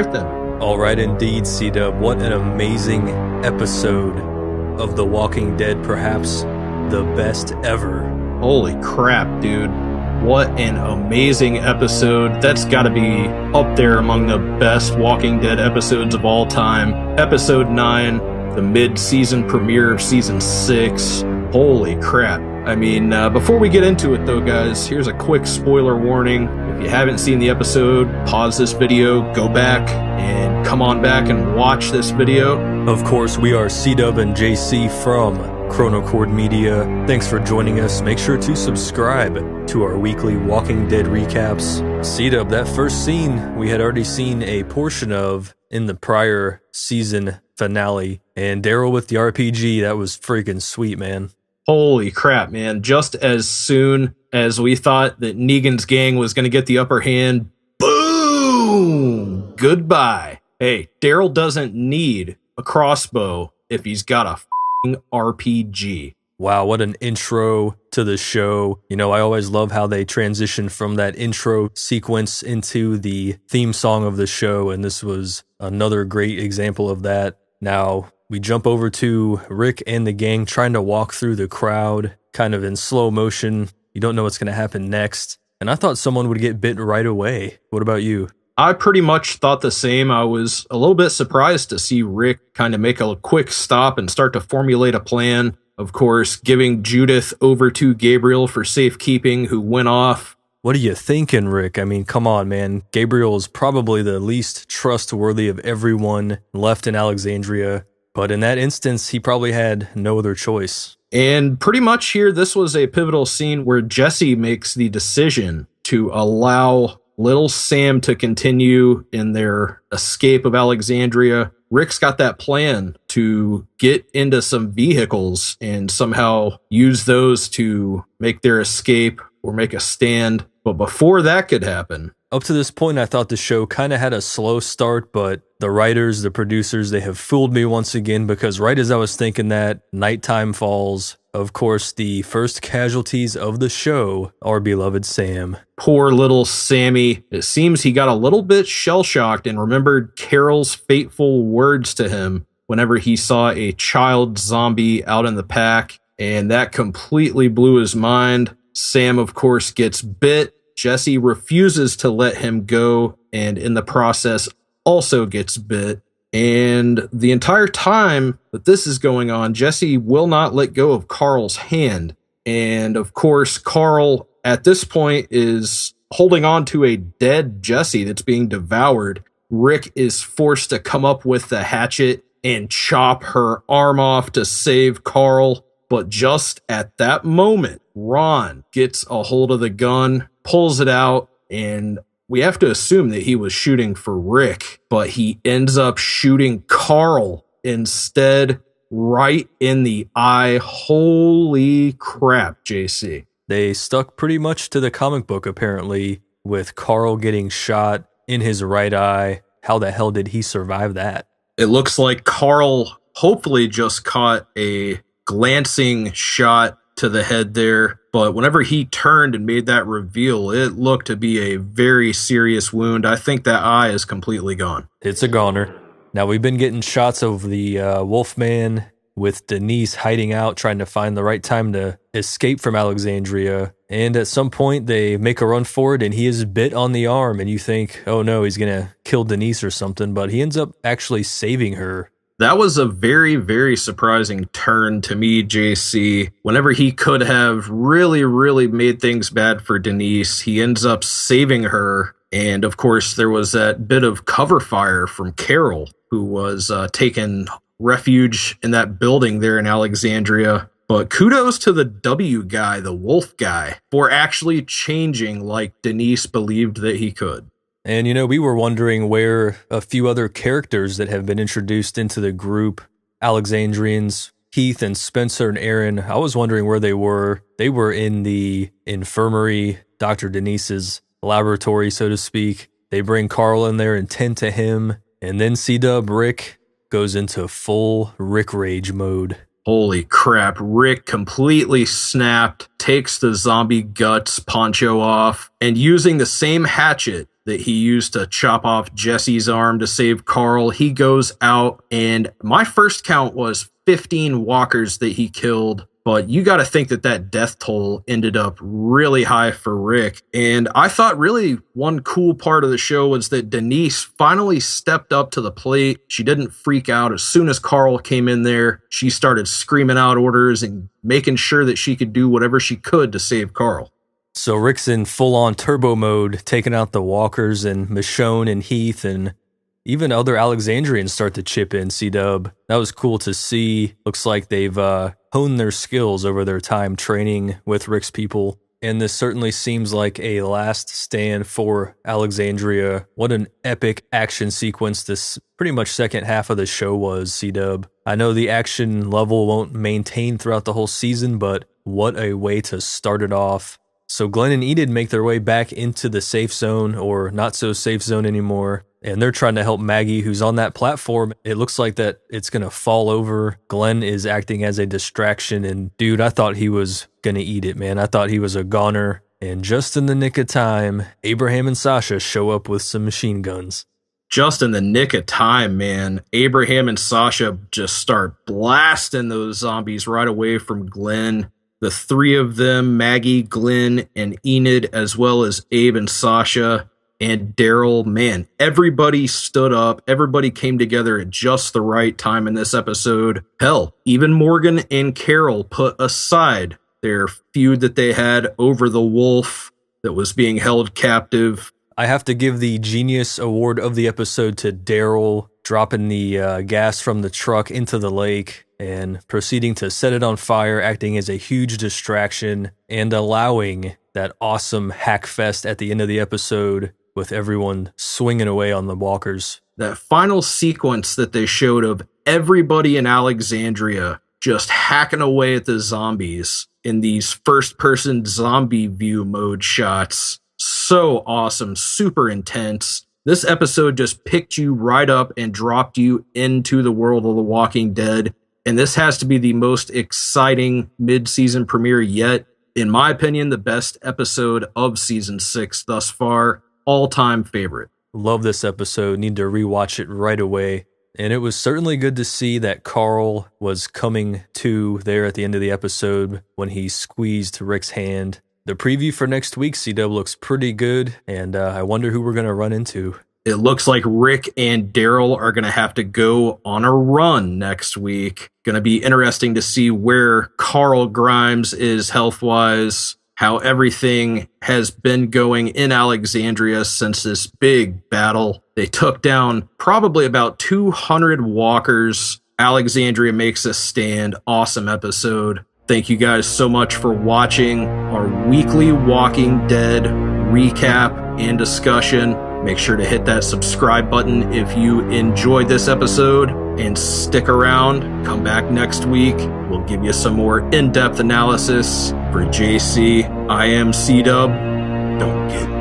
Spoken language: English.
right then. All right, indeed, C-Dub. What an amazing episode of The Walking Dead, perhaps the best ever. Holy crap, dude. What an amazing episode. That's got to be up there among the best Walking Dead episodes of all time. Episode 9, the mid-season premiere of Season 6. Holy crap. I mean, before we get into it though, guys, here's a quick spoiler warning. If you haven't seen the episode, pause this video, go back, and come on back and watch this video. Of course, we are C-Dub and JC from Chronocord Media. Thanks for joining us. Make sure to subscribe to our weekly Walking Dead recaps. C-Dub, that first scene we had already seen a portion of in the prior season finale, and Daryl with the RPG, that was freaking sweet, man. Holy crap, man. Just as soon as we thought that Negan's gang was going to get the upper hand, boom! Goodbye. Hey, Daryl doesn't need a crossbow if he's got a f***ing RPG. Wow, what an intro to the show. You know, I always love how they transition from that intro sequence into the theme song of the show, and this was another great example of that. Now, we jump over to Rick and the gang trying to walk through the crowd, kind of in slow motion. You don't know what's going to happen next. And I thought someone would get bit right away. What about you? I pretty much thought the same. I was a little bit surprised to see Rick kind of make a quick stop and start to formulate a plan. Of course, giving Judith over to Gabriel for safekeeping, who went off. What are you thinking, Rick? I mean, come on, man. Gabriel is probably the least trustworthy of everyone left in Alexandria. But in that instance, he probably had no other choice. And pretty much here, this was a pivotal scene where Jesse makes the decision to allow little Sam to continue in their escape of Alexandria. Rick's got that plan to get into some vehicles and somehow use those to make their escape or make a stand. But before that could happen, up to this point, I thought the show kind of had a slow start, but the writers, the producers, they have fooled me once again, because right as I was thinking that, nighttime falls. Of course, the first casualties of the show, our beloved Sam. Poor little Sammy. It seems he got a little bit shell-shocked and remembered Carol's fateful words to him whenever he saw a child zombie out in the pack, and that completely blew his mind. Sam, of course, gets bit. Jesse refuses to let him go, and in the process also gets bit. And the entire time that this is going on, Jesse will not let go of Carl's hand. And of course, Carl at this point is holding on to a dead Jesse that's being devoured. Rick is forced to come up with the hatchet and chop her arm off to save Carl. But just at that moment, Ron gets a hold of the gun, pulls it out, and we have to assume that he was shooting for Rick, but he ends up shooting Carl instead, right in the eye. Holy crap, JC. They stuck pretty much to the comic book, apparently, with Carl getting shot in his right eye. How the hell did he survive that? It looks like Carl hopefully just caught a glancing shot to the head there, but whenever he turned and made that reveal, it looked to be a very serious wound. I think that eye is completely gone. It's a goner. Now, we've been getting shots of the Wolfman with Denise hiding out, trying to find the right time to escape from Alexandria, and at some point they make a run for it and he is bit on the arm, and you think, oh no, he's gonna kill Denise or something, but he ends up actually saving her. That was a very, very surprising turn to me, JC. Whenever he could have really, really made things bad for Denise, he ends up saving her. And of course, there was that bit of cover fire from Carol, who was taking refuge in that building there in Alexandria. But kudos to the W guy, the Wolf guy, for actually changing like Denise believed that he could. And, you know, we were wondering where a few other characters that have been introduced into the group, Alexandrians, Keith and Spencer and Aaron, I was wondering where they were. They were in the infirmary, Dr. Denise's laboratory, so to speak. They bring Carl in there and tend to him. And then C-Dub Rick goes into full Rick Rage mode. Holy crap, Rick completely snapped, takes the zombie guts poncho off, and using the same hatchet that he used to chop off Jesse's arm to save Carl. He goes out, and my first count was 15 walkers that he killed. But you got to think that death toll ended up really high for Rick. And I thought really one cool part of the show was that Denise finally stepped up to the plate. She didn't freak out. As soon as Carl came in there, she started screaming out orders and making sure that she could do whatever she could to save Carl. So Rick's in full-on turbo mode, taking out the walkers, and Michonne and Heath and even other Alexandrians start to chip in, C-Dub. That was cool to see. Looks like they've honed their skills over their time training with Rick's people. And this certainly seems like a last stand for Alexandria. What an epic action sequence this pretty much second half of the show was, C-Dub. I know the action level won't maintain throughout the whole season, but what a way to start it off. So Glenn and Enid make their way back into the safe zone, or not so safe zone anymore, and they're trying to help Maggie, who's on that platform. It looks like that it's going to fall over. Glenn is acting as a distraction, and dude, I thought he was going to eat it, man. I thought he was a goner, and just in the nick of time, Abraham and Sasha show up with some machine guns. Just in the nick of time, man. Abraham and Sasha just start blasting those zombies right away from Glenn. The three of them, Maggie, Glenn, and Enid, as well as Abe and Sasha and Daryl, man, everybody stood up. Everybody came together at just the right time in this episode. Hell, even Morgan and Carol put aside their feud that they had over the wolf that was being held captive. I have to give the Genius Award of the episode to Daryl, dropping the gas from the truck into the lake and proceeding to set it on fire, acting as a huge distraction and allowing that awesome hack fest at the end of the episode with everyone swinging away on the walkers. That final sequence that they showed of everybody in Alexandria just hacking away at the zombies in these first-person zombie view mode shots. So awesome, super intense. This episode just picked you right up and dropped you into the world of The Walking Dead. And this has to be the most exciting mid-season premiere yet. In my opinion, the best episode of season 6 thus far. All-time favorite. Love this episode. Need to rewatch it right away. And it was certainly good to see that Carl was coming to there at the end of the episode when he squeezed Rick's hand. The preview for next week, CW, looks pretty good, and I wonder who we're going to run into. It looks like Rick and Daryl are going to have to go on a run next week. Going to be interesting to see where Carl Grimes is health-wise, how everything has been going in Alexandria since this big battle. They took down probably about 200 walkers. Alexandria makes a stand. Awesome episode. Thank you guys so much for watching our weekly Walking Dead recap and discussion. Make sure to hit that subscribe button if you enjoyed this episode, and stick around. Come back next week. We'll give you some more in-depth analysis. For JC, I am C-Dub. Don't get